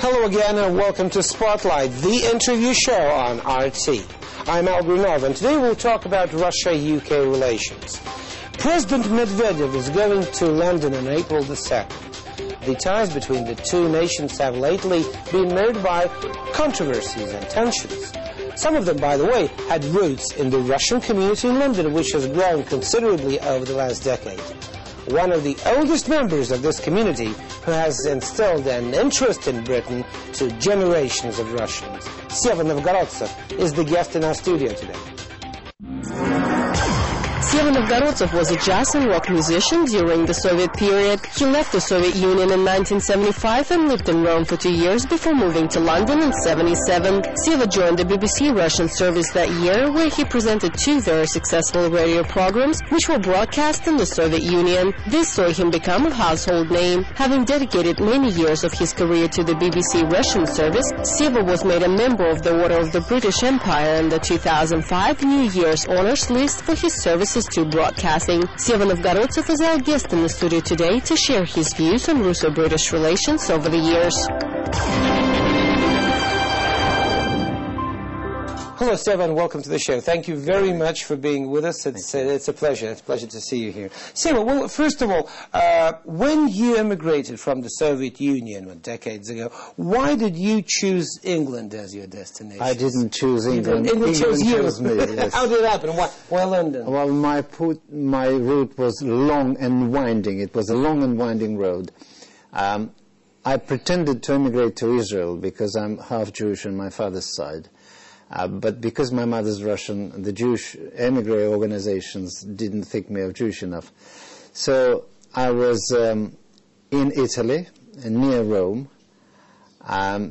Hello again and welcome to Spotlight, the interview show on RT. I'm Al Brunov and today we'll talk about Russia-UK relations. President Medvedev is going to London on April the 2nd. The ties between the two nations have lately been marred by controversies and tensions. Some of them, by the way, had roots in the Russian community in London, which has grown considerably over the last decade. One of the oldest members of this community who has instilled an interest in Britain to generations of Russians, Seva is the guest in our studio today. Seva was a jazz and rock musician during the Soviet period. He left the Soviet Union in 1975 and lived in Rome for 2 years before moving to London in 1977. Seva joined the BBC Russian service that year, where he presented 2 very successful radio programs which were broadcast in the Soviet Union. This saw him become a household name. Having dedicated many years of his career to the BBC Russian service, Seva was made a member of the Order of the British Empire in the 2005 New Year's Honours list for his services to broadcasting. Seva is our guest in the studio today to share his views on Russo-British relations over the years. Hello, Seva, and welcome to the show. Thank you very much for being with us. It's a pleasure. It's a pleasure to see you here. Seva, well, first of all, when you immigrated from the Soviet Union decades ago, why did you choose England as your destination? I didn't choose England. England chose you. Me, yes. How did it happen? Why London? Well, my route was long and winding. It was a long and winding road. I pretended to immigrate to Israel because I'm half Jewish on my father's side. But because my mother's Russian, the Jewish emigre organizations didn't think me of Jewish enough. So I was in Italy, near Rome,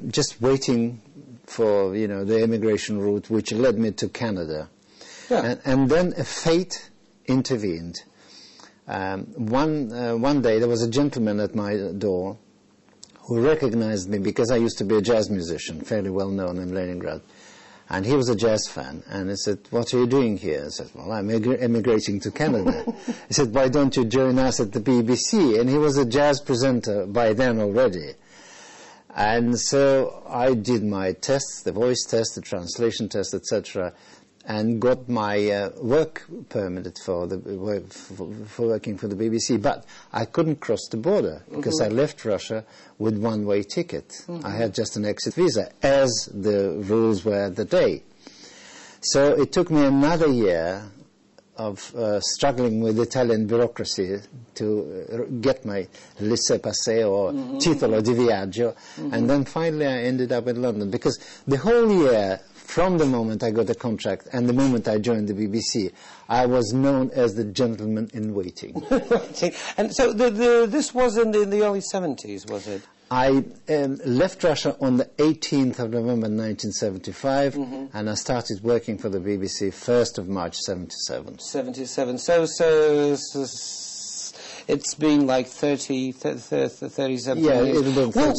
just waiting for, the immigration route, which led me to Canada. Yeah. And then a fate intervened. One day there was a gentleman at my door who recognized me because I used to be a jazz musician, fairly well known in Leningrad. And he was a jazz fan, and he said, "What are you doing here?" I said, "Well, I'm emigrating to Canada." He said, "Why don't you join us at the BBC?" And he was a jazz presenter by then already. And so I did my tests, the voice test, the translation test, etc., and got my work permit for working for the BBC. But I couldn't cross the border because I left Russia with one-way ticket. I had just an exit visa, as the rules were at the day. So it took me another year of struggling with Italian bureaucracy to get my laissez-passer or titolo di viaggio, and then finally I ended up in London, because the whole year, from the moment I got a contract and the moment I joined the BBC, I was known as the gentleman in waiting. And so this was in the early 70s, was it? I left Russia on the 18th of November 1975, and I started working for the BBC 1st of March 77. 77. So it's been like 37 years. Well,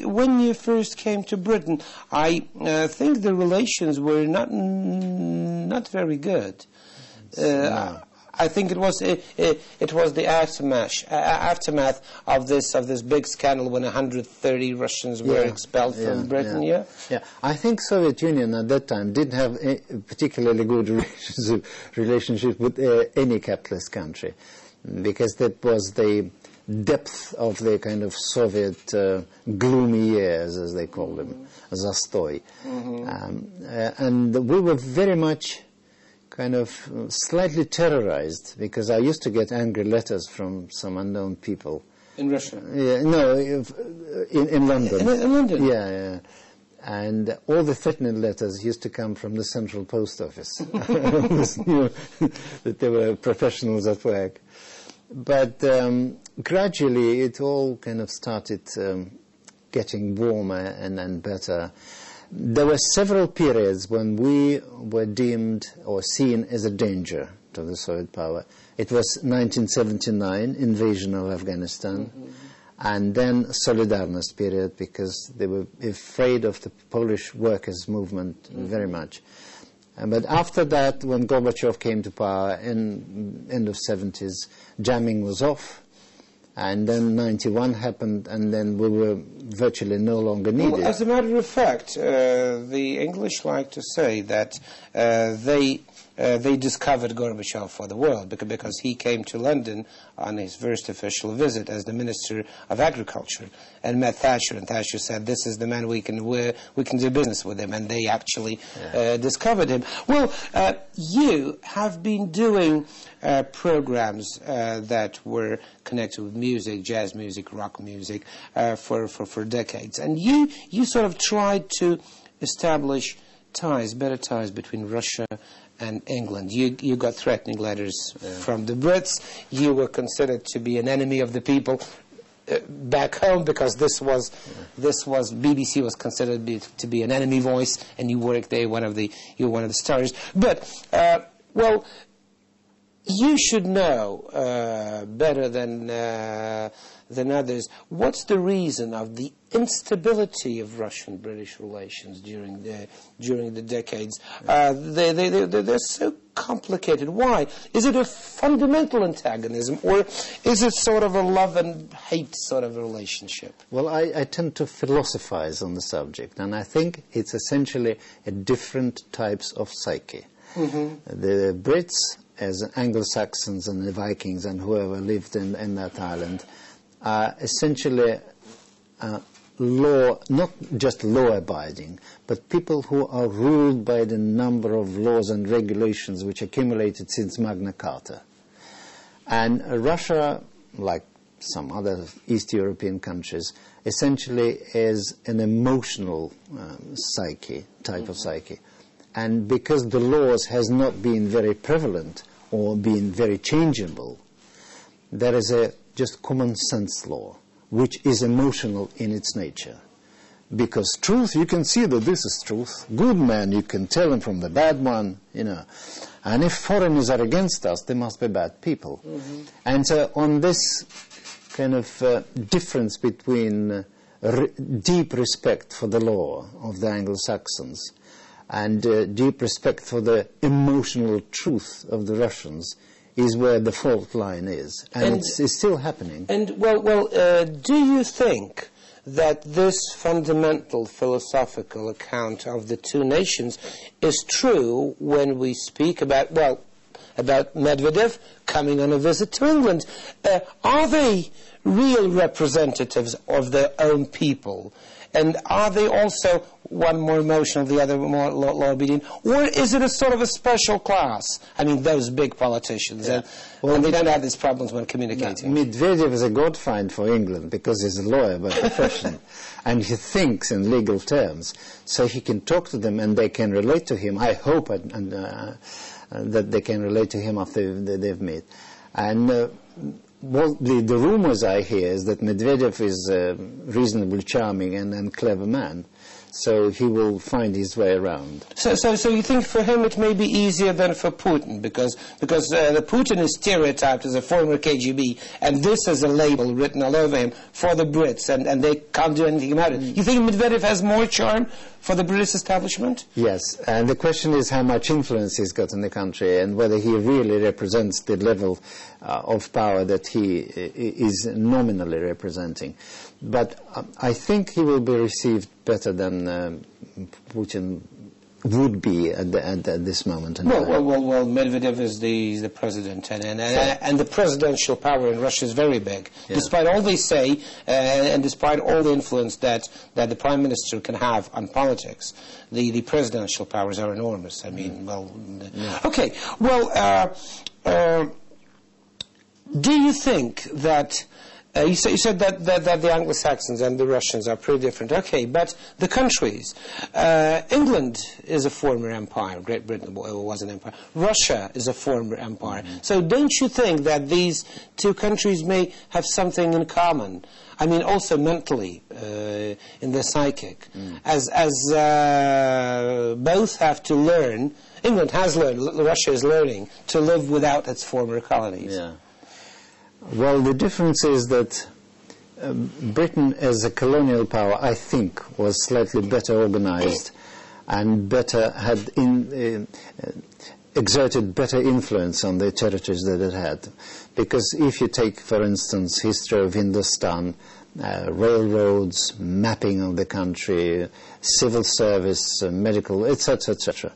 when you first came to Britain, I think the relations were not very good. No. I think it was the aftermath of this big scandal when 130 Russians were expelled from Britain. Yeah. I think Soviet Union at that time didn't have a particularly good relationship with any capitalist country, because that was the depth of the kind of Soviet gloomy years, as they call them, Zastoy. And we were very much kind of slightly terrorized, because I used to get angry letters from some unknown people. In Russia? No, in London. In London? Yeah. And all the threatening letters used to come from the Central Post Office. I always knew that there were professionals at work. But gradually it all kind of started getting warmer and better. There were several periods when we were deemed or seen as a danger to the Soviet power. It was 1979, invasion of Afghanistan, and then Solidarność period, because they were afraid of the Polish workers' movement very much. But after that, when Gorbachev came to power in end of 70s, jamming was off. And then 91 happened, and then we were virtually no longer needed. Well, as a matter of fact, the English like to say that they discovered Gorbachev for the world because he came to London on his first official visit as the Minister of Agriculture and met Thatcher, and Thatcher said, "This is the man we can do business with him," and they actually discovered him. Well, you have been doing programs that were connected with music, jazz music, rock music, for decades, and you sort of tried to establish better ties between Russia and England. You got threatening letters from the Brits. You were considered to be an enemy of the people back home because this was BBC was considered to be an enemy voice, and you worked there. You were one of the stars. But well, you should know better than others. What's the reason of the instability of Russian-British relations during the decades? They're so complicated. Why? Is it a fundamental antagonism, or is it sort of a love and hate sort of a relationship? Well, I tend to philosophize on the subject, and I think it's essentially a different types of psyche. Mm-hmm. The Brits, as Anglo-Saxons and the Vikings and whoever lived in that island, are essentially not just law-abiding, but people who are ruled by the number of laws and regulations which accumulated since Magna Carta. And Russia, like some other East European countries, essentially is an emotional type of psyche. And because the laws has not been very prevalent or been very changeable, there is a just common sense law, which is emotional in its nature. Because truth, you can see that this is truth. Good man, you can tell him from the bad one, you know. And if foreigners are against us, they must be bad people. Mm-hmm. And so on this kind of difference between deep respect for the law of the Anglo-Saxons and deep respect for the emotional truth of the Russians is where the fault line is. And it's still happening. And, well, do you think that this fundamental philosophical account of the two nations is true when we speak about Medvedev coming on a visit to England? Are they real representatives of their own people? And are they also one more emotional, the other more law-obedient? Or is it a sort of a special class? I mean, those big politicians. Yeah. And they don't have these problems when communicating. Medvedev is a god-find for England because he's a lawyer by profession. And he thinks in legal terms. So he can talk to them and they can relate to him. I hope that they can relate to him after they've met. And well, the rumors I hear is that Medvedev is a reasonably charming and clever man, so he will find his way around. So you think for him it may be easier than for Putin, because the Putin is stereotyped as a former KGB, and this is a label written all over him for the Brits, and they can't do anything about it. You think Medvedev has more charm for the British establishment? Yes, and the question is how much influence he's got in the country and whether he really represents the level of power that he is nominally representing. But I think he will be received better than Putin would be at this moment. Well, Medvedev is the president, and the presidential power in Russia is very big. Yeah. Despite all they say, and despite all the influence that the prime minister can have on politics, the presidential powers are enormous. I mean, okay. Well, do you think that? You said that the Anglo-Saxons and the Russians are pretty different. Okay, but the countries. England is a former empire. Great Britain was an empire. Russia is a former empire. Mm-hmm. So don't you think that these two countries may have something in common? I mean, also mentally, in their psychic. As both have to learn. England has learned, Russia is learning, to live without its former colonies. Yeah. Well, the difference is that Britain as a colonial power, I think, was slightly better organized and had exerted better influence on the territories that it had. Because if you take, for instance, history of Hindustan, railroads, mapping of the country, civil service, medical, etc., etc.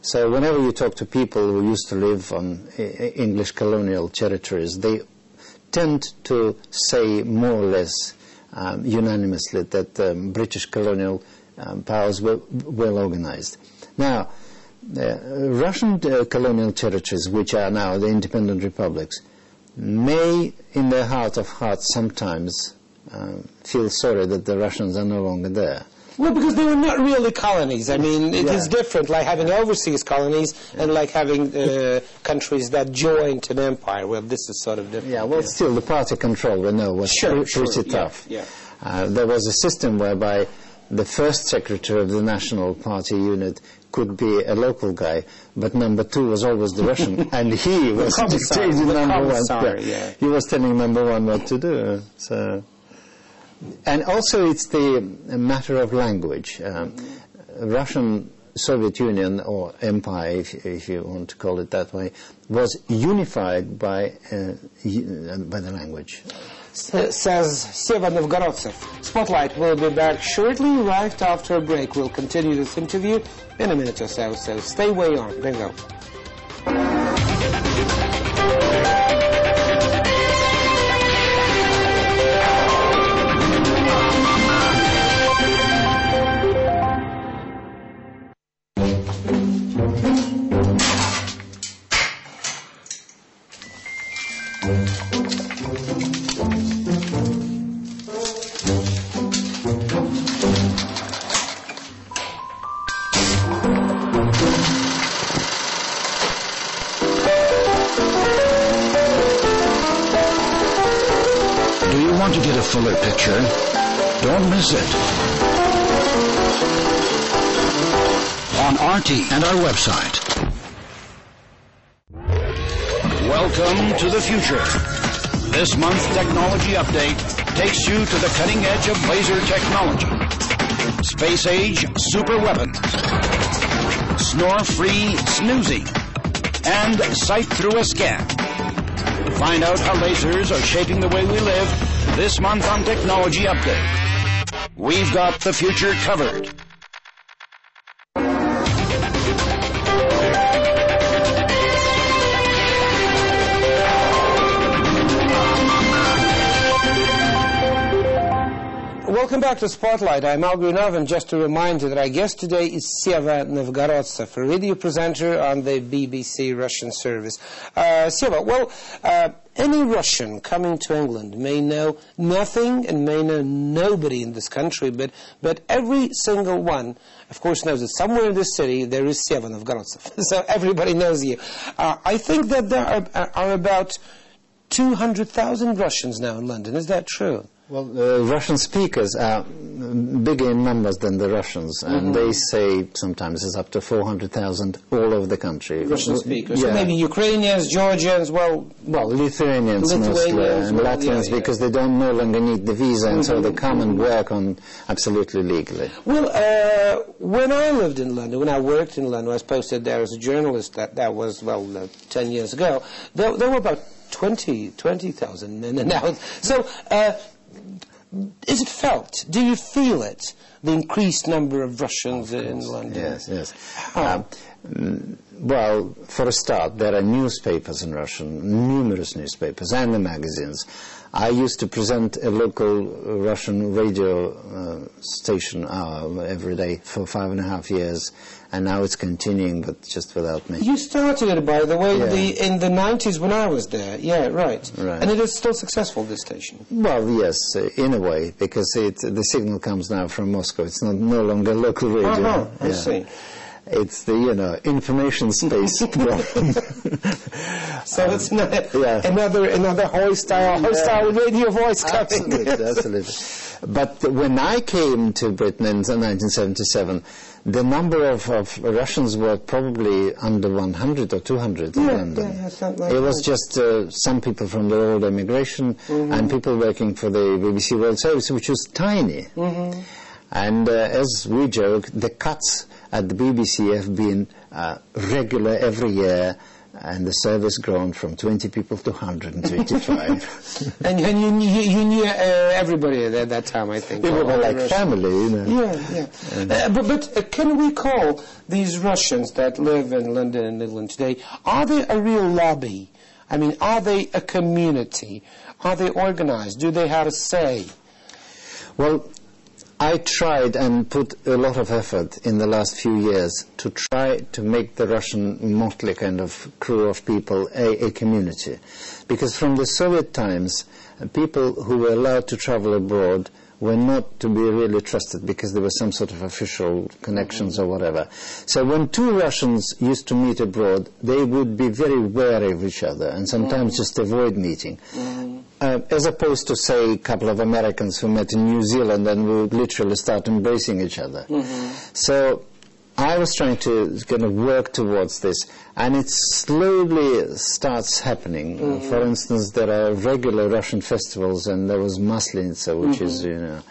So whenever you talk to people who used to live on English colonial territories, they tend to say more or less unanimously that British colonial powers were well organized. Now, Russian colonial territories, which are now the independent republics, may, in their heart of hearts, sometimes feel sorry that the Russians are no longer there. Well, because they were not really colonies. I mean, it is different, like having overseas colonies and like having countries that joined an empire. Well, this is sort of different. Yeah, well, still, the party control, we know, was pretty tough. Yeah. There was a system whereby the first secretary of the national party unit could be a local guy, but number two was always the Russian, and he was dictating number one. Yeah. He was telling number one what to do. So. And also it's the matter of language. Russian Soviet Union, or empire, if you want to call it that way, was unified by the language. Says Seva Novgorodtsev. Spotlight will be back shortly, right after a break. We'll continue this interview in a minute or so stay way on. Bingo. To get a fuller picture, don't miss it. On RT and our website. Welcome to the future. This month's technology update takes you to the cutting edge of laser technology, space-age super weapons, snore-free snoozing, and sight through a scan. Find out how lasers are shaping the way we live this month on Technology Update. We've got the future covered. Welcome back to Spotlight. I'm Al Grunov, and just a reminder that our guest today is Seva Novgorodtsev, a radio presenter on the BBC Russian service. Seva, well, any Russian coming to England may know nothing and may know nobody in this country, but every single one, of course, knows that somewhere in this city there is Seva Novgorodtsev. So everybody knows you. I think that there are about 200,000 Russians now in London. Is that true? Well, Russian speakers are bigger in numbers than the Russians, and they say sometimes it's up to 400,000 all over the country. Russian speakers. Yeah. So maybe Ukrainians, Georgians, well, Lithuanians mostly, and Latvians, because they don't no longer need the visa, and so they come and work on absolutely legally. Well, when I lived in London, when I worked in London, I was posted there as a journalist. That was 10 years ago. There were about 20,000 in and out. So. Is it felt? Do you feel it? The increased number of Russians in London? Yes. Well, for a start, there are newspapers in Russian, numerous newspapers, and the magazines. I used to present a local Russian radio station hour every day for 5.5 years, and now it's continuing, but just without me. You started it, by the way, in the 90s when I was there. Yeah, right. And it is still successful, this station? Well, yes, in a way, because the signal comes now from Moscow. It's no longer local radio. I see. It's the, information space problem. So it's not another hostile radio voice coming. Absolutely. But when I came to Britain in 1977, the number of Russians were probably under 100 or 200 in London. It was just some people from the old emigration and people working for the BBC World Service, which was tiny. And as we joke, the cuts at the BBC have been regular every year, And the service grown from 20 people to 125. And you knew everybody at that time, I think. They were all like family, you know. Yeah. But can we call these Russians that live in London and England today, are they a real lobby? I mean, are they a community? Are they organized? Do they have a say? Well, I tried and put a lot of effort in the last few years to try to make the Russian motley kind of crew of people a community. Because from the Soviet times, people who were allowed to travel abroad were not to be really trusted because there was some sort of official connections or whatever. So when two Russians used to meet abroad, they would be very wary of each other and sometimes just avoid meeting. As opposed to, say, a couple of Americans who met in New Zealand and would literally start embracing each other. So I was trying to kind of work towards this, and it slowly starts happening. For instance, there are regular Russian festivals, and there was Maslenitsa, which is, you know...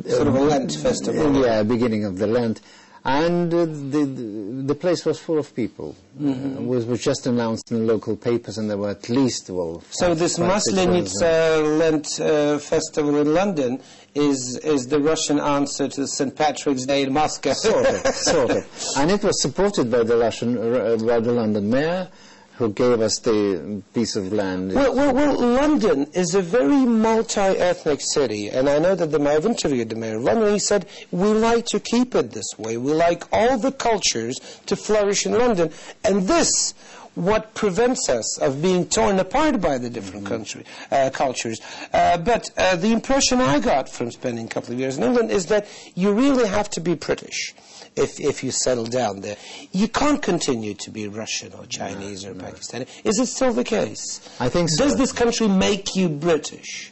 sort of a Lent festival. Yeah, beginning of the Lent. And the place was full of people. It was just announced in the local papers, and there were at least, well... So this Maslenitsa Lent festival in London is the Russian answer to St. Patrick's Day in Moscow. Sort of. And it was supported by the London mayor, who gave us the piece of land. Well, London is a very multi-ethnic city, and I know that I've interviewed the mayor of London, and he said, we like to keep it this way. We like all the cultures to flourish in London, and this, what prevents us of being torn apart by the different cultures. But the impression I got from spending a couple of years in England is that you really have to be British. If you settle down there, you can't continue to be Russian or Chinese or Pakistani. Is it still the case? I think so. Does this country make you British?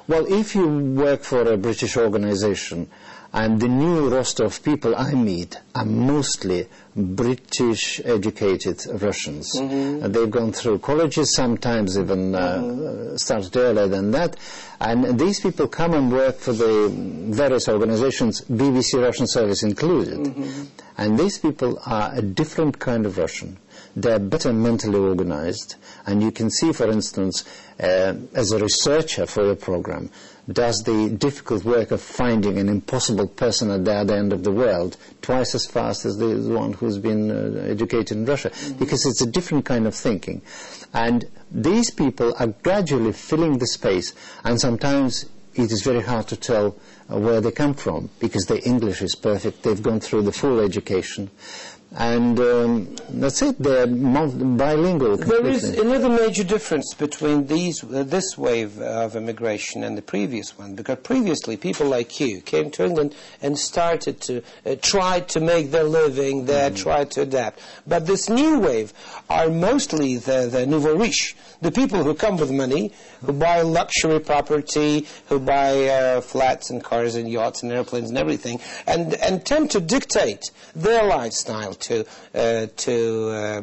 Well, if you work for a British organization, and the new roster of people I meet are mostly British-educated Russians. They've gone through colleges, sometimes even started earlier than that. And these people come and work for the various organizations, BBC Russian Service included. And these people are a different kind of Russian. They're better mentally organized. And you can see, for instance, as a researcher for your program, does the difficult work of finding an impossible person at the other end of the world twice as fast as the one who's been educated in Russia, because it's a different kind of thinking. And these people are gradually filling the space, and sometimes it is very hard to tell where they come from, because their English is perfect, they've gone through the full education. And that's it, they're bilingual completely. There is another major difference between this wave of immigration and the previous one, because previously people like you came to England and started to try to make their living there, try to adapt. But this new wave are mostly the nouveau riche, the people who come with money, who buy luxury property, who buy flats and cars and yachts and airplanes and everything, and tend to dictate their lifestyle to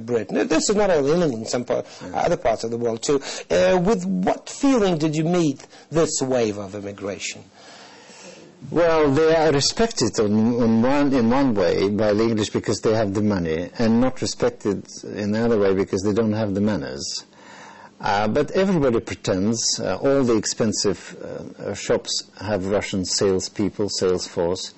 Britain. This is not only in England, some other parts of the world too. With what feeling did you meet this wave of immigration? Well, they are respected in one way by the English because they have the money, and not respected in the other way because they don't have the manners. But everybody pretends. All the expensive shops have Russian salespeople, sales force.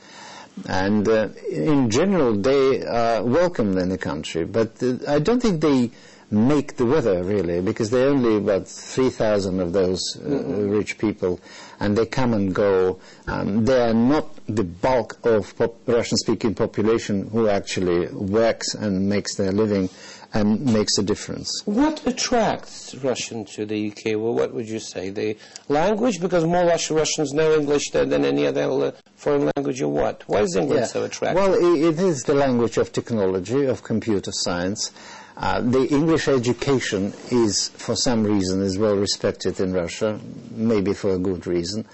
And in general, they are welcomed in the country. But I don't think they make the weather, really, because there are only about 3,000 of those rich people, and they come and go. They are not the bulk of Russian-speaking population who actually works and makes their living and makes a difference. What attracts Russians to the UK? Well, what would you say? The language? Because more Russians know English than any other foreign language, or what? Why is England so attractive? Well, it is the language of technology, of computer science. The English education is, for some reason, is well respected in Russia, maybe for a good reason.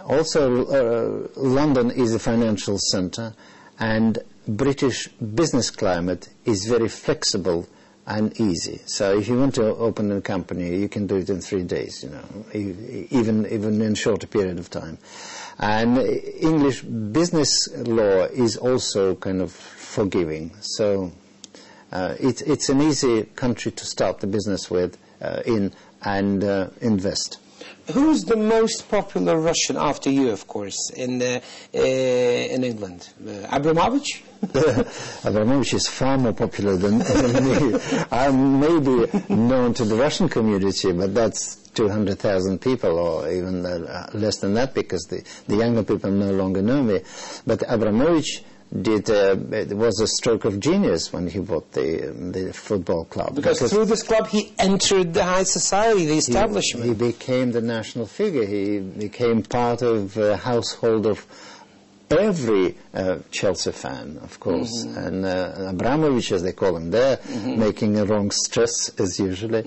Also, London is a financial center, and British business climate is very flexible and easy. So if you want to open a company, you can do it in 3 days, you know, even in a shorter period of time. And English business law is also kind of forgiving. So it's an easy country to start the business with and invest. Who's the most popular Russian after you, of course, in England? Abramovich? Abramovich is far more popular than me. I'm maybe known to the Russian community, but that's 200,000 people, or even less than that, because the younger people no longer know me. But Abramovich it was a stroke of genius when he bought the football club. Because through this club he entered the high society, the establishment. He became the national figure. He became part of the household of every Chelsea fan, of course. And Abramovich, as they call him there, making a wrong stress, as usually,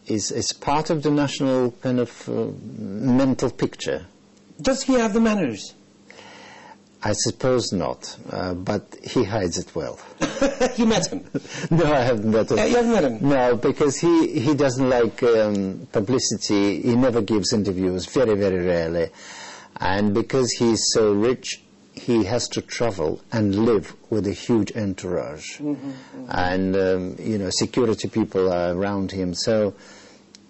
is part of the national kind of mental picture. Does he have the manners? I suppose not, but he hides it well. You met him? No, I haven't met him. You haven't met him? No, because he doesn't like publicity. He never gives interviews, very, very rarely. And because he's so rich, he has to travel and live with a huge entourage. And, security people are around him. So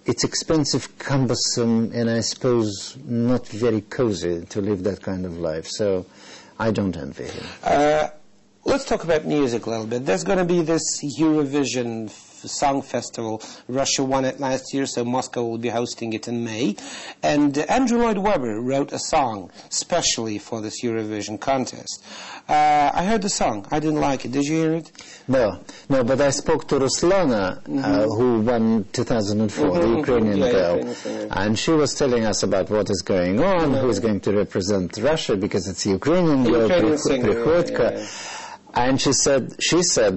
it's expensive, cumbersome, and I suppose not very cozy to live that kind of life. So I don't envy him. Let's talk about music a little bit. There's going to be this Eurovision Song Festival. Russia won it last year, so Moscow will be hosting it in May. And Andrew Lloyd Webber wrote a song specially for this Eurovision contest. I heard the song. I didn't like it. Did you hear it? No, but I spoke to Ruslana, who won 2004, the Ukrainian girl, and she was telling us about what is going on, who is going to represent Russia, because it's a Ukrainian girl, Prihodka. And she said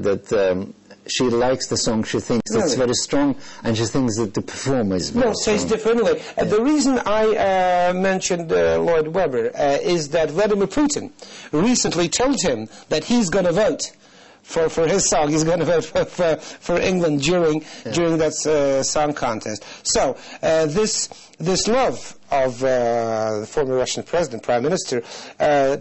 that she likes the song, she thinks it's very strong, and she thinks that the performer is very strong. Says differently. The reason I mentioned Lloyd Webber is that Vladimir Putin recently told him that he's going to vote for his song. He's going to vote for England during that song contest. So this love of the former Russian president, prime minister,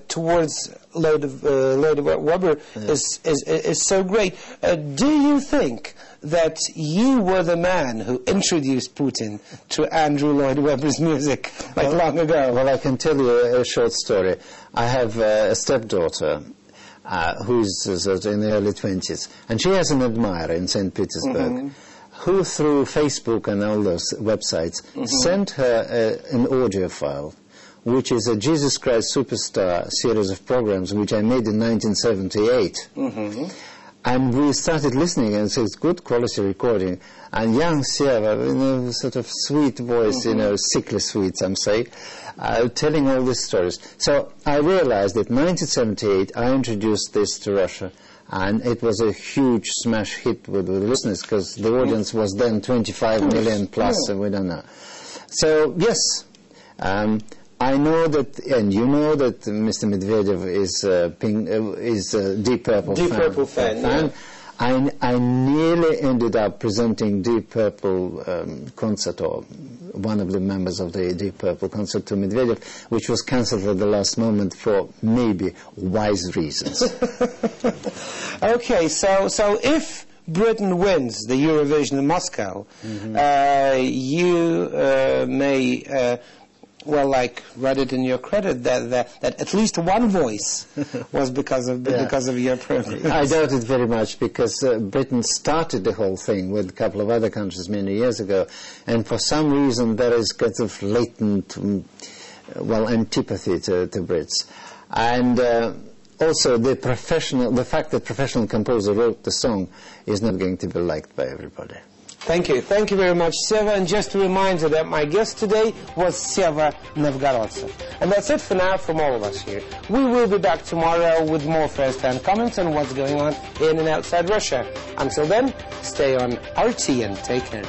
towards Lloyd Webber is so great. Do you think that you were the man who introduced Putin to Andrew Lloyd Webber's music long ago? Well, I can tell you a short story. I have a stepdaughter who's in the early 20s, and she has an admirer in St. Petersburg who, through Facebook and all those websites, sent her an audio file, which is a Jesus Christ Superstar series of programs which I made in 1978. And we started listening, and so it's good quality recording. And young Seva, sort of sweet voice, sickly sweet, some say, telling all these stories. So I realized that in 1978 I introduced this to Russia, and it was a huge smash hit with listeners, because the audience was then 25 million plus, and we don't know. So, yes, I know that, and you know that Mr. Medvedev is a Deep Purple fan. Deep Purple fan. I nearly ended up presenting Deep Purple concert, or one of the members of the Deep Purple concert, to Medvedev, which was cancelled at the last moment for maybe wise reasons. Okay, so if Britain wins the Eurovision in Moscow, you may write it in your credit that at least one voice was because of your program. I doubt it very much, because Britain started the whole thing with a couple of other countries many years ago, and for some reason there is kind of latent, antipathy to Brits. And also the fact that professional composer wrote the song is not going to be liked by everybody. Thank you. Thank you very much, Seva. And just a reminder that my guest today was Seva Novgorodtsev. And that's it for now from all of us here. We will be back tomorrow with more first-hand comments on what's going on in and outside Russia. Until then, stay on RT and take care.